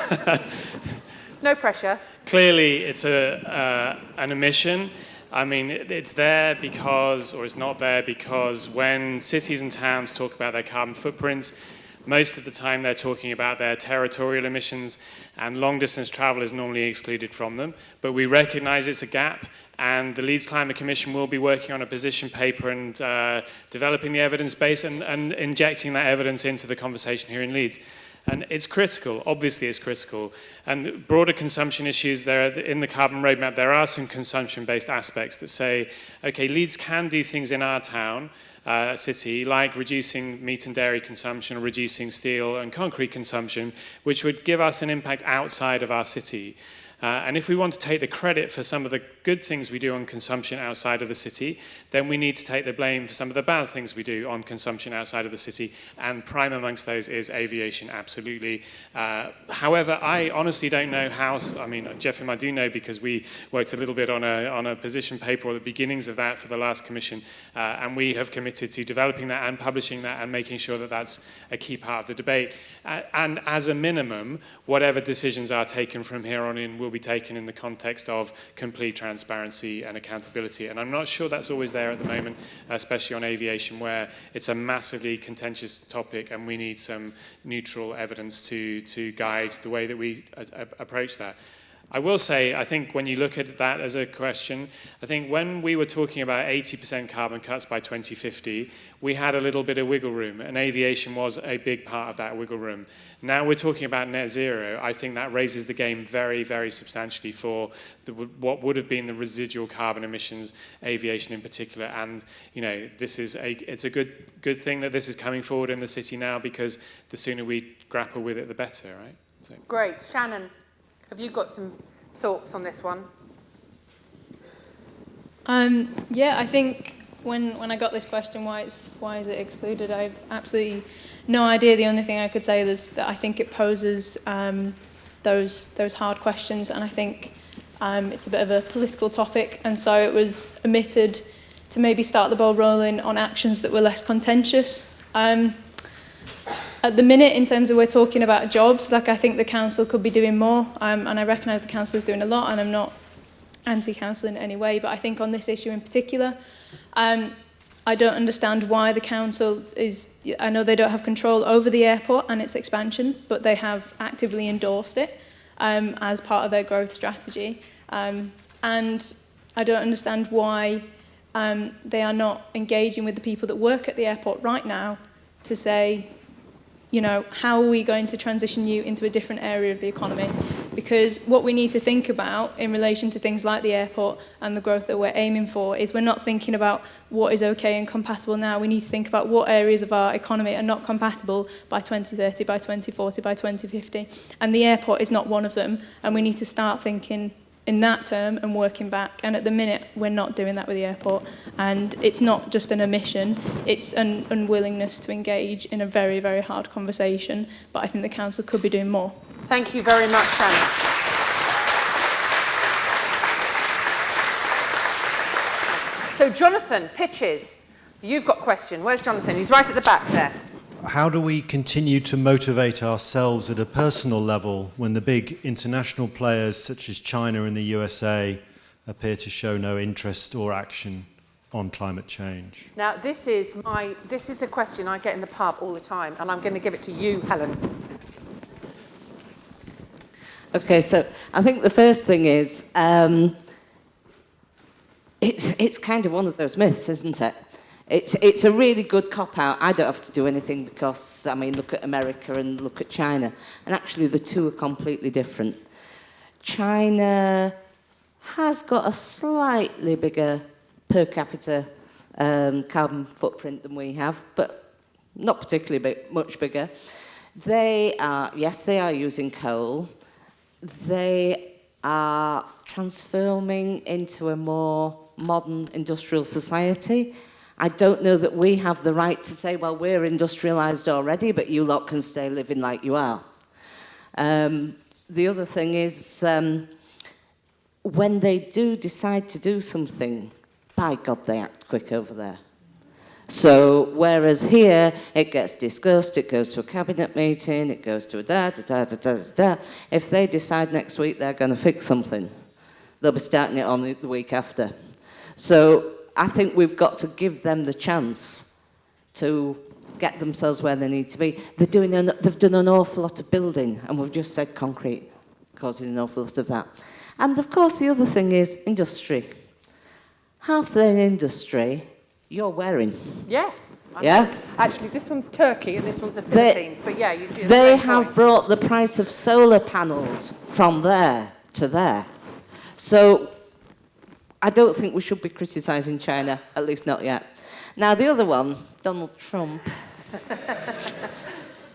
Speaker 1: No pressure.
Speaker 7: Clearly, it's an emission. I mean, it's there because, or it's not there because when cities and towns talk about their carbon footprints, most of the time they're talking about their territorial emissions, and long-distance travel is normally excluded from them. But we recognise it's a gap, and the Leeds Climate Commission will be working on a position paper and developing the evidence base and injecting that evidence into the conversation here in Leeds. And it's critical, obviously it's critical. And broader consumption issues, there in the carbon roadmap, there are some consumption-based aspects that say, okay, Leeds can do things in our town, city, like reducing meat and dairy consumption or reducing steel and concrete consumption, which would give us an impact outside of our city. And if we want to take the credit for some of the good things we do on consumption outside of the city, then we need to take the blame for some of the bad things we do on consumption outside of the city. And prime amongst those is aviation, absolutely. However, I honestly don't know how, I mean, Jeff and I do know because we worked a little bit on a position paper or the beginnings of that for the last commission. And we have committed to developing that and publishing that and making sure that that's a key part of the debate. And as a minimum, whatever decisions are taken from here on in will be taken in the context of complete transparency and accountability. And I'm not sure that's always there at the moment, especially on aviation, where it's a massively contentious topic and we need some neutral evidence to guide the way that we approach that. I will say, I think when you look at that as a question, I think when we were talking about 80% carbon cuts by 2050, we had a little bit of wiggle room, and aviation was a big part of that wiggle room. Now we're talking about net zero. I think that raises the game very, very substantially for what would have been the residual carbon emissions, aviation in particular. And you know, it's a good thing that this is coming forward in the city now, because the sooner we grapple with it, the better, right? So.
Speaker 1: Great, Shannon. Have you got some thoughts on this one?
Speaker 3: Yeah, I think when I got this question, why is it excluded, I have absolutely no idea. The only thing I could say is that I think it poses those hard questions, and I think it's a bit of a political topic, and so it was omitted to maybe start the ball rolling on actions that were less contentious. At the minute, in terms of we're talking about jobs, like I think the council could be doing more, and I recognise the council is doing a lot, and I'm not anti-council in any way, but I think on this issue in particular, I don't understand why the council is, I know they don't have control over the airport and its expansion, but they have actively endorsed it as part of their growth strategy, and I don't understand why they are not engaging with the people that work at the airport right now to say, you know, how are we going to transition you into a different area of the economy? Because what we need to think about in relation to things like the airport and the growth that we're aiming for is we're not thinking about what is okay and compatible now. We need to think about what areas of our economy are not compatible by 2030, by 2040, by 2050. And the airport is not one of them. And we need to start thinking in that term and working back. And at the minute, we're not doing that with the airport. And it's not just an omission, it's an unwillingness to engage in a very, very hard conversation. But I think the council could be doing more.
Speaker 1: Thank you very much, Shannon. So Jonathan, pitches. You've got a question. Where's Jonathan? He's right at the back there.
Speaker 18: How do we continue to motivate ourselves at a personal level when the big international players such as China and the USA appear to show no interest or action on climate change?
Speaker 1: Now, this is a question I get in the pub all the time, and I'm going to give it to you, Helen.
Speaker 4: Okay, so I think the first thing is it's kind of one of those myths, isn't it? It's a really good cop-out. I don't have to do anything because, I mean, look at America and look at China. And actually, the two are completely different. China has got a slightly bigger per capita carbon footprint than we have, but not particularly much bigger. They are using coal. They are transforming into a more modern industrial society. I don't know that we have the right to say, well, we're industrialised already, but you lot can stay living like you are. The other thing is, when they do decide to do something, by God, they act quick over there. So, whereas here, it gets discussed, it goes to a cabinet meeting, it goes to a da-da-da-da-da-da. If they decide next week they're going to fix something, they'll be starting it on the week after. So, I think we've got to give them the chance to get themselves where they need to be. They've done an awful lot of building, and we've just said concrete causes an awful lot of that. And of course, the other thing is industry. Half the industry you're wearing.
Speaker 1: Yeah.
Speaker 4: Yeah.
Speaker 1: Actually, this one's Turkey and this one's the Philippines. But yeah, you do.
Speaker 4: They have brought the price of solar panels from there to there. So I don't think we should be criticising China, at least not yet. Now, the other one, Donald Trump.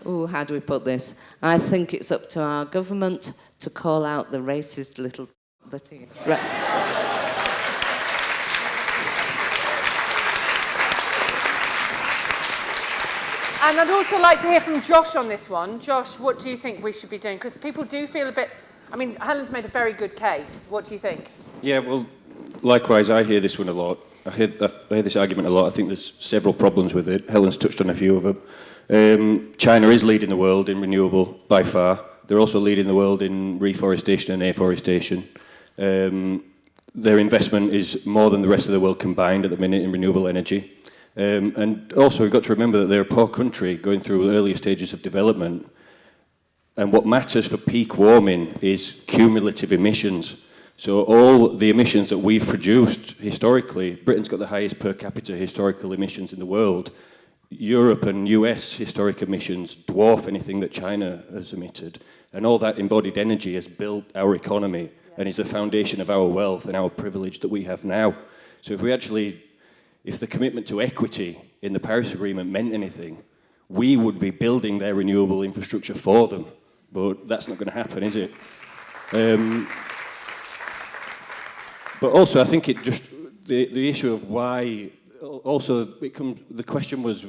Speaker 4: How do we put this? I think it's up to our government to call out the racist little that he is. Right.
Speaker 1: And I'd also like to hear from Josh on this one. Josh, what do you think we should be doing? Because people do feel a bit... I mean, Helen's made a very good case. What do you think?
Speaker 19: Yeah, well, likewise, I hear this one a lot. I hear this argument a lot. I think there's several problems with it. Helen's touched on a few of them. China is leading the world in renewable by far. They're also leading the world in reforestation and afforestation. Their investment is more than the rest of the world combined at the minute in renewable energy. And also, we've got to remember that they're a poor country going through the earlier stages of development. And what matters for peak warming is cumulative emissions. So all the emissions that we've produced historically, Britain's got the highest per capita historical emissions in the world. Europe and US historic emissions dwarf anything that China has emitted. And all that embodied energy has built our economy and is the foundation of our wealth and our privilege that we have now. So if the commitment to equity in the Paris Agreement meant anything, we would be building their renewable infrastructure for them. But that's not going to happen, is it? But also, I think it just, the issue of why, also the question was,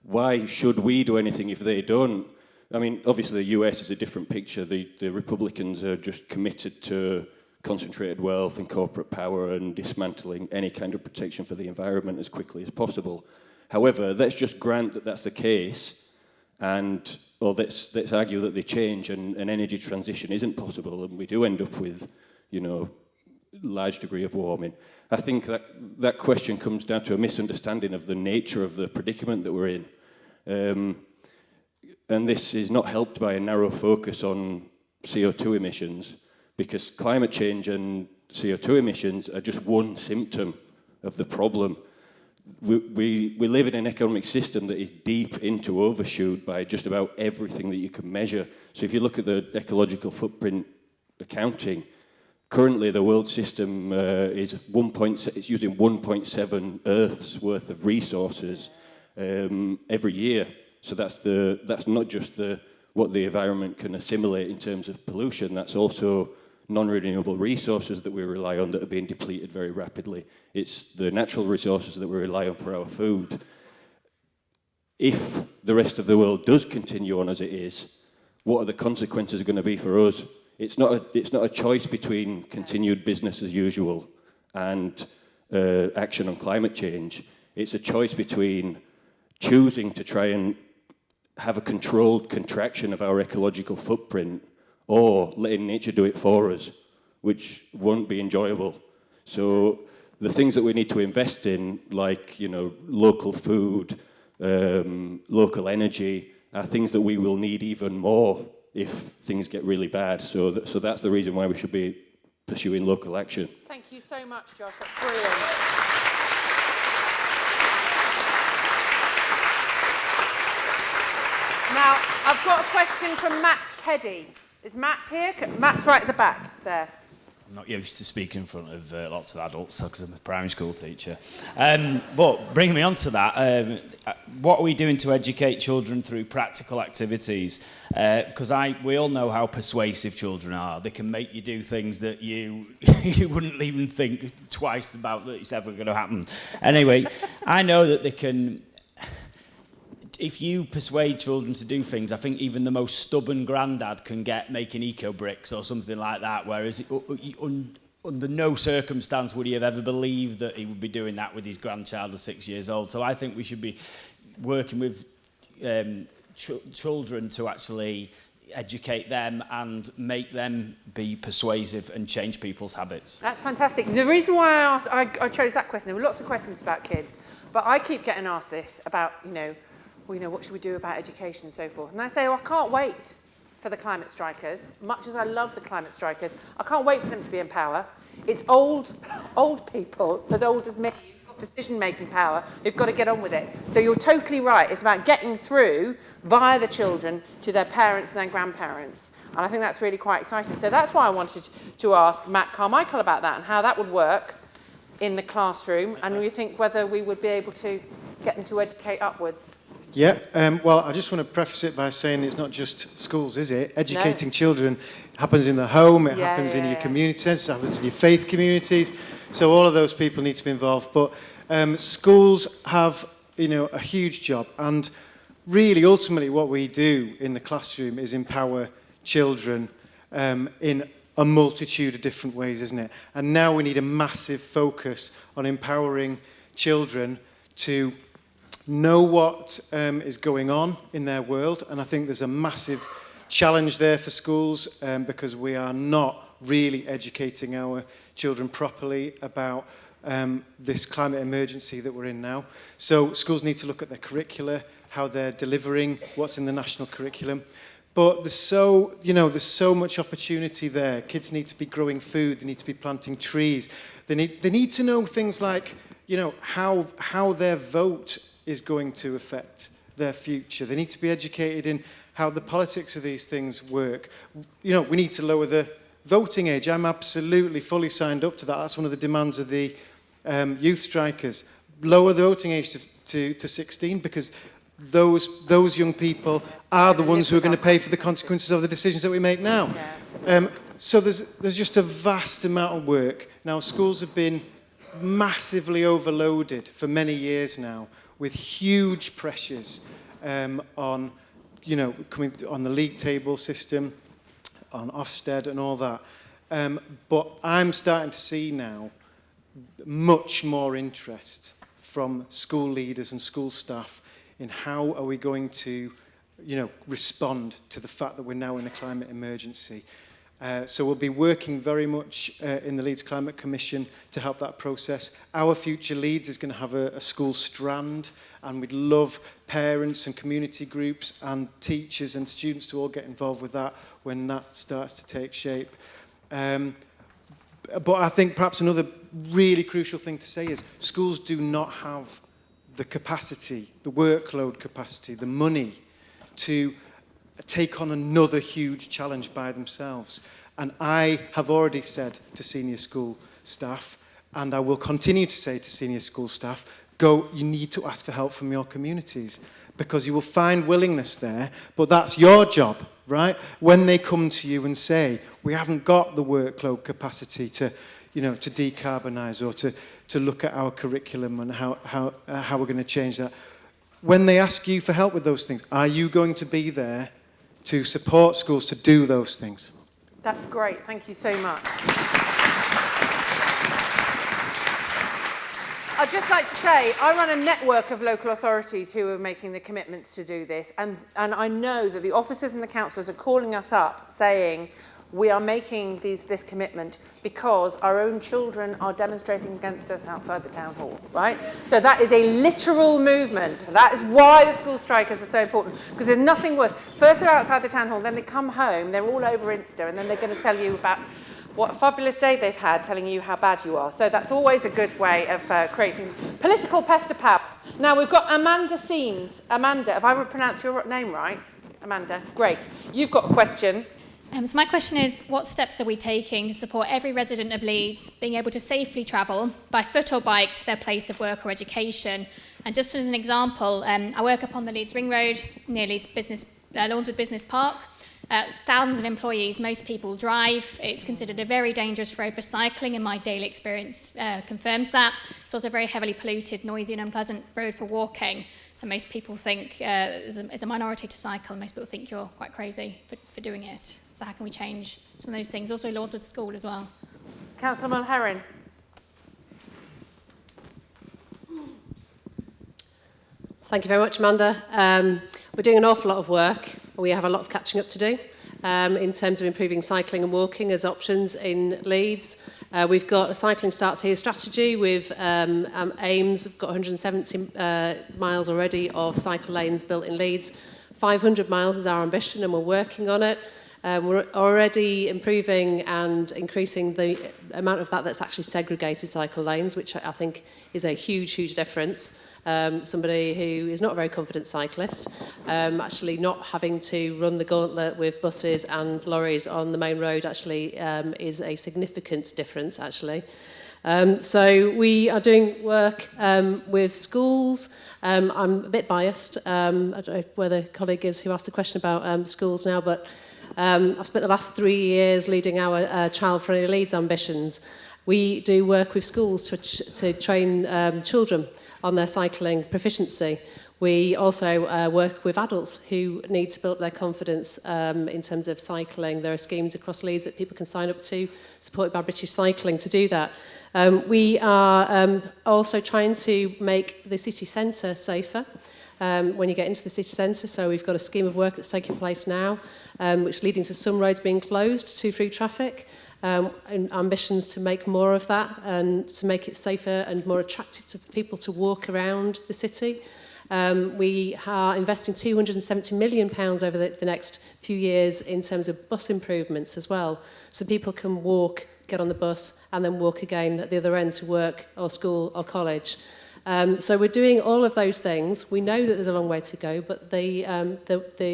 Speaker 19: why should we do anything if they don't? I mean, obviously the US is a different picture. The Republicans are just committed to concentrated wealth and corporate power and dismantling any kind of protection for the environment as quickly as possible. However, let's just grant that that's the case, or let's argue that they change and an energy transition isn't possible, and we do end up with, large degree of warming. I think that question comes down to a misunderstanding of the nature of the predicament that we're in. And this is not helped by a narrow focus on CO2 emissions, because climate change and CO2 emissions are just one symptom of the problem. We live in an economic system that is deep into overshoot by just about everything that you can measure. So if you look at the ecological footprint accounting, currently the world system is it's using 1.7 Earths worth of resources every year. So that's not just what the environment can assimilate in terms of pollution, that's also non-renewable resources that we rely on that are being depleted very rapidly. It's the natural resources that we rely on for our food. If the rest of the world does continue on as it is, what are the consequences going to be for us? It's not a choice between continued business as usual and action on climate change. It's a choice between choosing to try and have a controlled contraction of our ecological footprint or letting nature do it for us, which won't be enjoyable. So the things that we need to invest in, like local food, local energy, are things that we will need even more if things get really bad. So that's the reason why we should be pursuing local action.
Speaker 1: Thank you so much, Josh. That's brilliant. Now, I've got a question from Matt Keddy. Is Matt here? Matt's right at the back there.
Speaker 20: I'm not used to speaking in front of lots of adults because I'm a primary school teacher. But bringing me on to that, what are we doing to educate children through practical activities? Because we all know how persuasive children are. They can make you do things that you wouldn't even think twice about that it's ever going to happen. Anyway, I know that they can... If you persuade children to do things, I think even the most stubborn granddad can get making eco-bricks or something like that, whereas under no circumstance would he have ever believed that he would be doing that with his grandchild at 6 years old. So I think we should be working with children to actually educate them and make them be persuasive and change people's habits.
Speaker 1: That's fantastic. The reason why I chose that question, there were lots of questions about kids, but I keep getting asked this about, what should we do about education and so forth? And I say, I can't wait for the climate strikers. Much as I love the climate strikers, I can't wait for them to be in power. It's old people, as old as me, who've got decision-making power, who've got to get on with it. So you're totally right. It's about getting through, via the children, to their parents and their grandparents. And I think that's really quite exciting. So that's why I wanted to ask Matt Carmichael about that and how that would work in the classroom. And we think whether we would be able to get them to educate upwards.
Speaker 21: Yeah, well, I just want to preface it by saying it's not just schools, is it? Educating children happens in the home, it happens in your community centres, it happens in your faith communities. So all of those people need to be involved. But schools have, you know, a huge job. And really, ultimately, what we do in the classroom is empower children in a multitude of different ways, isn't it? And now we need a massive focus on empowering children to know what is going on in their world. And I think there's a massive challenge there for schools because we are not really educating our children properly about this climate emergency that we're in now. So schools need to look at their curricula, how they're delivering, what's in the national curriculum. But there's so much opportunity there. Kids need to be growing food, they need to be planting trees. They need to know things like, you know, how their vote is going to affect their future. They need to be educated in how the politics of these things work. You know, we need to lower the voting age. I'm absolutely fully signed up to that. That's one of the demands of the youth strikers. Lower the voting age to 16 because those young people are the ones who are going to pay for the consequences of the decisions that we make now. So there's just a vast amount of work. Now, schools have been massively overloaded for many years now with huge pressures on, you know, coming on the league table system, on Ofsted and all that. But I'm starting to see now much more interest from school leaders and school staff in how are we going to, you know, respond to the fact that we're now in a climate emergency. So we'll be working very much in the Leeds Climate Commission to help that process. Our Future Leeds is going to have a school strand, and we'd love parents and community groups and teachers and students to all get involved with that when that starts to take shape. But I think perhaps another really crucial thing to say is schools do not have the capacity, the workload capacity, the money to take on another huge challenge by themselves. And I have already said to senior school staff, and I will continue to say to senior school staff, you need to ask for help from your communities because you will find willingness there, but that's your job, right? When they come to you and say, we haven't got the workload capacity to, you know, to decarbonise or to look at our curriculum and how we're going to change that. When they ask you for help with those things, are you going to be there to support schools to do those things?
Speaker 1: That's great. Thank you so much. I'd just like to say, I run a network of local authorities who are making the commitments to do this, and I know that the officers and the councillors are calling us up saying, we are making this commitment because our own children are demonstrating against us outside the town hall, right? So that is a literal movement. That is why the school strikers are so important, because there's nothing worse. First they're outside the town hall, then they come home, they're all over Insta, and then they're going to tell you about what a fabulous day they've had, telling you how bad you are. So that's always a good way of creating political pester power. Now we've got Amanda Seams. Amanda, have I pronounced your name right? Amanda, great. You've got a question.
Speaker 22: So my question is, what steps are we taking to support every resident of Leeds being able to safely travel by foot or bike to their place of work or education? And just as an example, I work upon the Leeds Ring Road near Leeds Lawnswood Business Park. Thousands of employees, most people drive. It's considered a very dangerous road for cycling, and my daily experience confirms that. It's also a very heavily polluted, noisy and unpleasant road for walking. So most people think, it's a minority to cycle, most people think you're quite crazy for doing it. So how can we change some of those things? Also Lawnswood School as well.
Speaker 1: Councillor Mulherrin.
Speaker 9: Thank you very much, Amanda. We're doing an awful lot of work. We have a lot of catching up to do in terms of improving cycling and walking as options in Leeds. We've got a Cycling Starts Here strategy with aims. We've got 170 miles already of cycle lanes built in Leeds. 500 miles is our ambition, and we're working on it. We're already improving and increasing the amount of that that's actually segregated cycle lanes, which I think is a huge, huge difference. Somebody who is not a very confident cyclist, actually not having to run the gauntlet with buses and lorries on the main road actually is a significant difference, actually. So we are doing work with schools. I'm a bit biased. I don't know where the colleague is who asked the question about schools now, but I've spent the last 3 years leading our child-friendly Leeds ambitions. We do work with schools to train children on their cycling proficiency. We also work with adults who need to build their confidence in terms of cycling. There are schemes across Leeds that people can sign up to, supported by British Cycling, to do that. We are also trying to make the city centre safer when you get into the city centre. So we've got a scheme of work that's taking place now, which is leading to some roads being closed to through traffic. And ambitions to make more of that and to make it safer and more attractive to people to walk around the city. We are investing £270 million over the next few years in terms of bus improvements as well, so people can walk, get on the bus and then walk again at the other end to work or school or college. So we're doing all of those things. We know that there's a long way to go, but the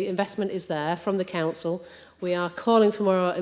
Speaker 9: investment is there from the council. We are calling for more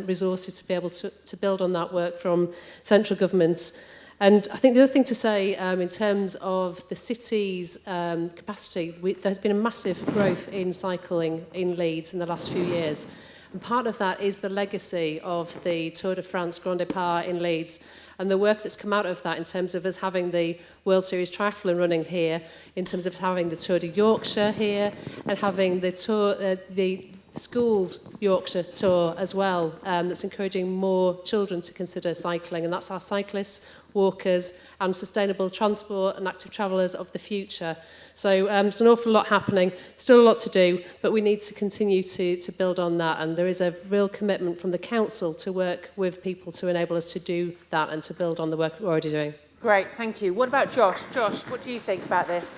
Speaker 9: resources to be able to build on that work from central government. And I think the other thing to say in terms of the city's capacity, there's been a massive growth in cycling in Leeds in the last few years. And part of that is the legacy of the Tour de France Grand Départ in Leeds and the work that's come out of that in terms of us having the World Series Triathlon running here, in terms of having the Tour de Yorkshire here and having the Tour, the schools Yorkshire tour as well, that's encouraging more children to consider cycling, and that's our cyclists, walkers and sustainable transport and active travellers of the future. So there's an awful lot happening, still a lot to do, but we need to continue to build on that, and there is a real commitment from the council to work with people to enable us to do that and to build on the work that we're already doing.
Speaker 1: Great, thank you. What about Josh? Josh, what do you think about this?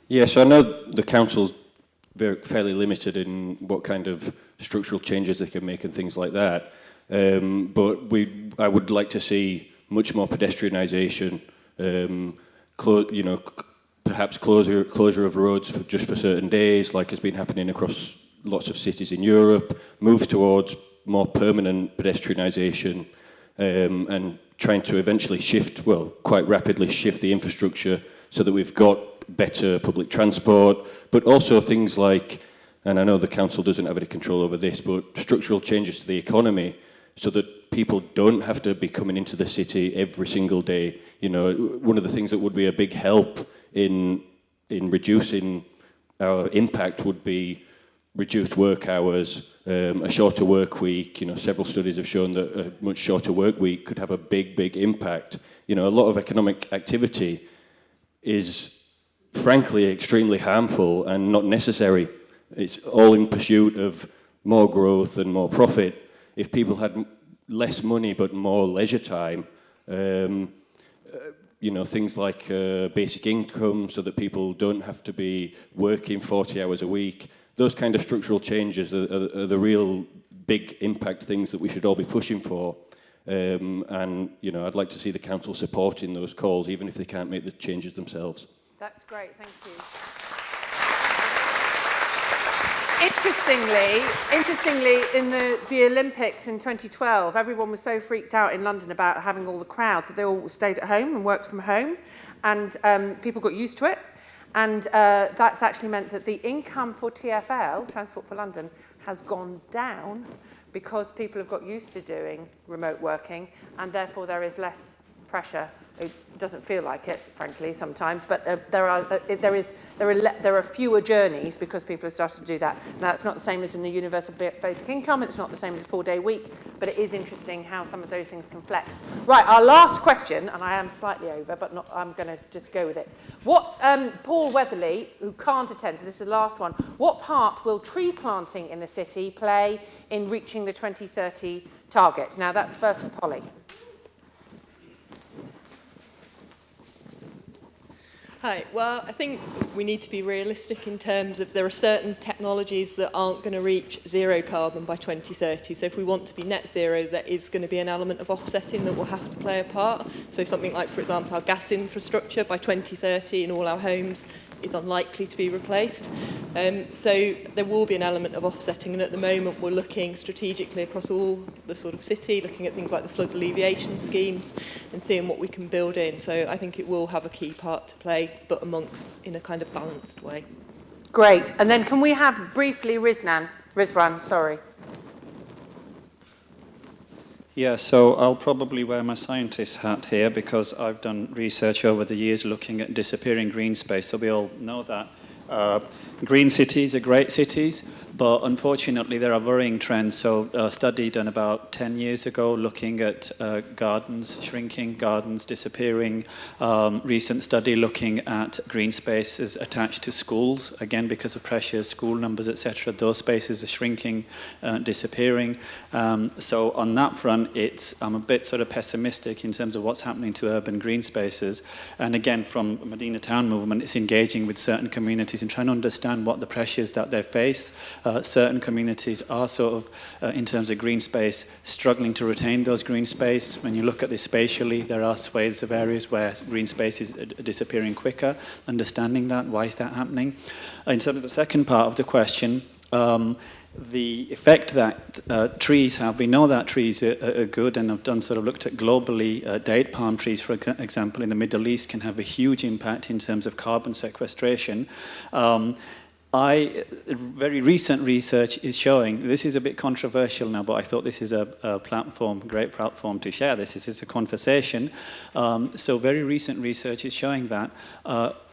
Speaker 19: Yes, I know the council's fairly limited in what kind of structural changes they can make and things like that. But I would like to see much more pedestrianisation, perhaps closure of roads just for certain days, like has been happening across lots of cities in Europe, move towards more permanent pedestrianisation, and trying to eventually quite rapidly shift the infrastructure so that we've got better public transport, but also things like, and I know the council doesn't have any control over this, but structural changes to the economy so that people don't have to be coming into the city every single day. You know, one of the things that would be a big help in reducing our impact would be reduced work hours, a shorter work week. You know, several studies have shown that a much shorter work week could have a big impact. You know, a lot of economic activity is frankly extremely harmful and not necessary. It's all in pursuit of more growth and more profit. If people had less money but more leisure time, things like basic income so that people don't have to be working 40 hours a week, those kind of structural changes are the real big impact things that we should all be pushing for. I'd like to see the council supporting those calls even if they can't make the changes themselves.
Speaker 1: That's great, thank you. Interestingly, in the Olympics in 2012, everyone was so freaked out in London about having all the crowds that they all stayed at home and worked from home, and people got used to it. And that's actually meant that the income for TfL, Transport for London, has gone down because people have got used to doing remote working, and therefore there is less pressure. It doesn't feel like it, frankly, sometimes, but there are fewer journeys because people have started to do that. Now, it's not the same as in the universal basic income, and it's not the same as a 4-day week, but it is interesting how some of those things can flex. Right, our last question, and I am slightly over, but I'm going to just go with it. What, Paul Weatherly, who can't attend, so this is the last one, what part will tree planting in the city play in reaching the 2030 target? Now, that's first for Polly.
Speaker 5: Hi. Well, I think we need to be realistic in terms of there are certain technologies that aren't going to reach zero carbon by 2030. So if we want to be net zero, there is going to be an element of offsetting that will have to play a part. So something like, for example, our gas infrastructure by 2030 in all our homes is unlikely to be replaced. So there will be an element of offsetting, and at the moment we're looking strategically across all the sort of city, looking at things like the flood alleviation schemes and seeing what we can build in. So I think it will have a key part to play, but amongst in a kind of balanced way.
Speaker 1: Great. And then can we have briefly Rizwan, sorry.
Speaker 6: Yeah, so I'll probably wear my scientist hat here because I've done research over the years looking at disappearing green space. So we all know that green cities are great cities, but unfortunately there are worrying trends. So a study done about 10 years ago looking at gardens shrinking, gardens disappearing. Recent study looking at green spaces attached to schools, again because of pressures, school numbers, etc. Those spaces are shrinking, disappearing. So on that front, I'm a bit sort of pessimistic in terms of what's happening to urban green spaces. And again, from Medina Town Movement, it's engaging with certain communities and trying to understand what the pressures that they face. Certain communities are sort of, in terms of green space, struggling to retain those green space. When you look at this spatially, there are swathes of areas where green space is disappearing quicker. Understanding that, why is that happening? In terms of the second part of the question, the effect that trees have, we know that trees are good, and I've looked at globally, date palm trees, for example, in the Middle East can have a huge impact in terms of carbon sequestration. Very recent research is showing, this is a bit controversial now, but I thought this is a great platform to share this. This is a conversation. So very recent research is showing that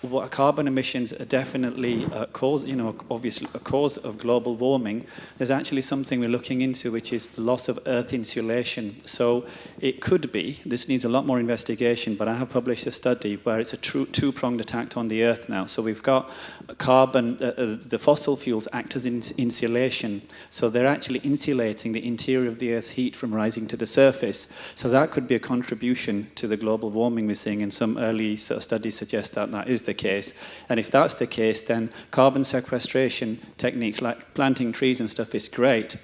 Speaker 6: what carbon emissions are definitely obviously a cause of global warming. There's actually something we're looking into, which is the loss of earth insulation. So it could be, this needs a lot more investigation, but I have published a study where it's a two-pronged attack on the earth now. So we've got carbon, the fossil fuels act as insulation. So they're actually insulating the interior of the earth's heat from rising to the surface. So that could be a contribution to the global warming we're seeing, and some early studies suggest that that is the case. And if that's the case, then carbon sequestration techniques like planting trees and stuff is great,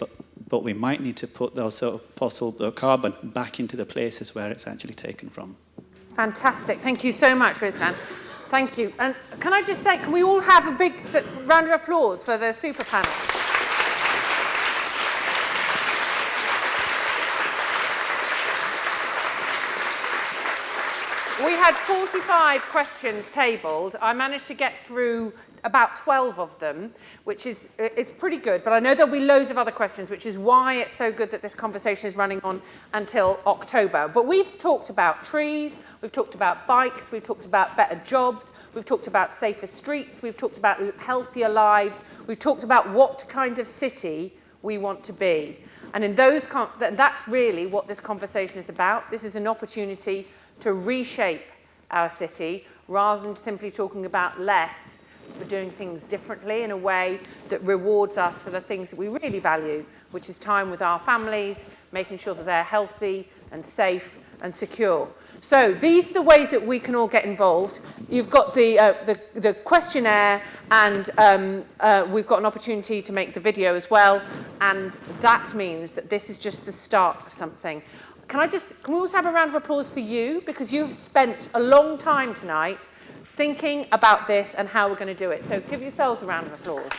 Speaker 6: but we might need to put those sort of fossil carbon back into the places where it's actually taken from.
Speaker 1: Fantastic. Thank you so much, Rizwan. Thank you. And can I just say, can we all have a big round of applause for the super panel? We had 45 questions tabled. I managed to get through about 12 of them, which is it's pretty good. But I know there'll be loads of other questions, which is why it's so good that this conversation is running on until October. But we've talked about trees, we've talked about bikes, we've talked about better jobs, we've talked about safer streets, we've talked about healthier lives, we've talked about what kind of city we want to be. And in those, that's really what this conversation is about. This is an opportunity to reshape our city rather than simply talking about less, but doing things differently in a way that rewards us for the things that we really value, which is time with our families, making sure that they're healthy and safe and secure. So these are the ways that we can all get involved. You've got the questionnaire, and we've got an opportunity to make the video as well, and that means that this is just the start of something. Can we also have a round of applause for you, because you've spent a long time tonight thinking about this and how we're going to do it. So give yourselves a round of applause.